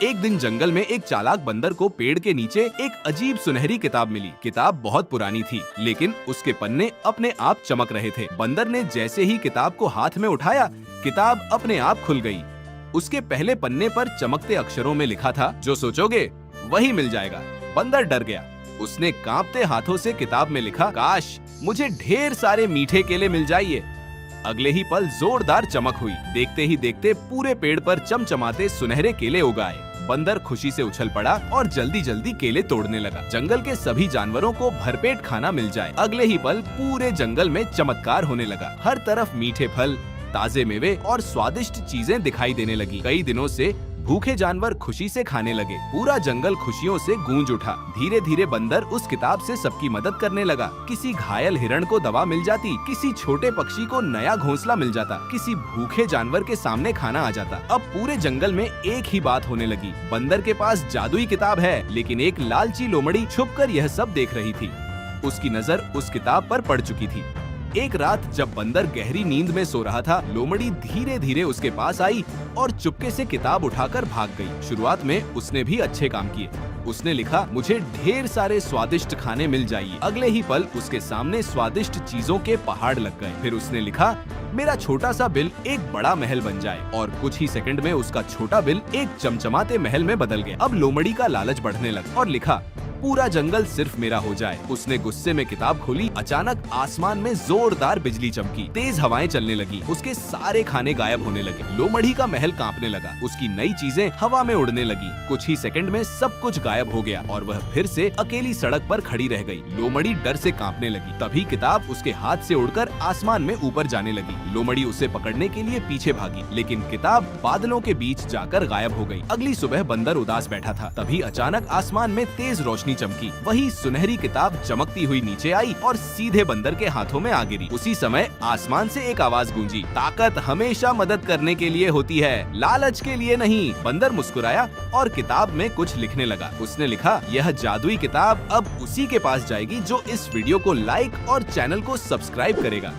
एक दिन जंगल में एक चालाक बंदर को पेड़ के नीचे एक अजीब सुनहरी किताब मिली। किताब बहुत पुरानी थी, लेकिन उसके पन्ने अपने आप चमक रहे थे। बंदर ने जैसे ही किताब को हाथ में उठाया, किताब अपने आप खुल गई। उसके पहले पन्ने पर चमकते अक्षरों में लिखा था, जो सोचोगे वही मिल जाएगा। बंदर डर गया। उसने कांपते हाथों से किताब में लिखा, काश मुझे ढेर सारे मीठे केले मिल जाइए। अगले ही पल जोरदार चमक हुई। देखते ही देखते पूरे पेड़ पर चमचमाते सुनहरे केले उग आए। बंदर खुशी से उछल पड़ा और जल्दी जल्दी केले तोड़ने लगा। जंगल के सभी जानवरों को भरपेट खाना मिल जाए। अगले ही पल पूरे जंगल में चमत्कार होने लगा। हर तरफ मीठे फल, ताजे मेवे और स्वादिष्ट चीजें दिखाई देने लगी। कई दिनों से भूखे जानवर खुशी से खाने लगे। पूरा जंगल खुशियों से गूंज उठा। धीरे धीरे बंदर उस किताब से सबकी मदद करने लगा। किसी घायल हिरण को दवा मिल जाती, किसी छोटे पक्षी को नया घोंसला मिल जाता, किसी भूखे जानवर के सामने खाना आ जाता। अब पूरे जंगल में एक ही बात होने लगी, बंदर के पास जादुई किताब है। लेकिन एक लालची लोमड़ी छुपकर यह सब देख रही थी। उसकी नजर उस किताब पर पड़ चुकी थी। एक रात जब बंदर गहरी नींद में सो रहा था, लोमड़ी धीरे धीरे उसके पास आई और चुपके से किताब उठाकर भाग गई। शुरुआत में उसने भी अच्छे काम किए। उसने लिखा, मुझे ढेर सारे स्वादिष्ट खाने मिल जाइए। अगले ही पल उसके सामने स्वादिष्ट चीजों के पहाड़ लग गए। फिर उसने लिखा, मेरा छोटा सा बिल एक बड़ा महल बन जाए। और कुछ ही सेकंड में उसका छोटा बिल एक चमचमाते महल में बदल गया। अब लोमड़ी का लालच बढ़ने लगा और लिखा, पूरा जंगल सिर्फ मेरा हो जाए। उसने गुस्से में किताब खोली। अचानक आसमान में जोरदार बिजली चमकी, तेज हवाएं चलने लगी। उसके सारे खाने गायब होने लगे। लोमड़ी का महल कांपने लगा। उसकी नई चीजें हवा में उड़ने लगी। कुछ ही सेकंड में सब कुछ गायब हो गया और वह फिर से अकेली सड़क पर खड़ी रह गई। लोमड़ी डर से कांपने लगी। तभी किताब उसके हाथ से उड़कर आसमान में ऊपर जाने लगी। लोमड़ी उसे पकड़ने के लिए पीछे भागी, लेकिन किताब बादलों के बीच जाकर गायब हो गई। अगली सुबह बंदर उदास बैठा था। तभी अचानक आसमान में तेज रोशनी चमकी। वही सुनहरी किताब चमकती हुई नीचे आई और सीधे बंदर के हाथों में आ गिरी। उसी समय आसमान से एक आवाज गूंजी, ताकत हमेशा मदद करने के लिए होती है, लालच के लिए नहीं। बंदर मुस्कुराया और किताब में कुछ लिखने लगा। उसने लिखा, यह जादुई किताब अब उसी के पास जाएगी जो इस वीडियो को लाइक और चैनल को सब्सक्राइब करेगा।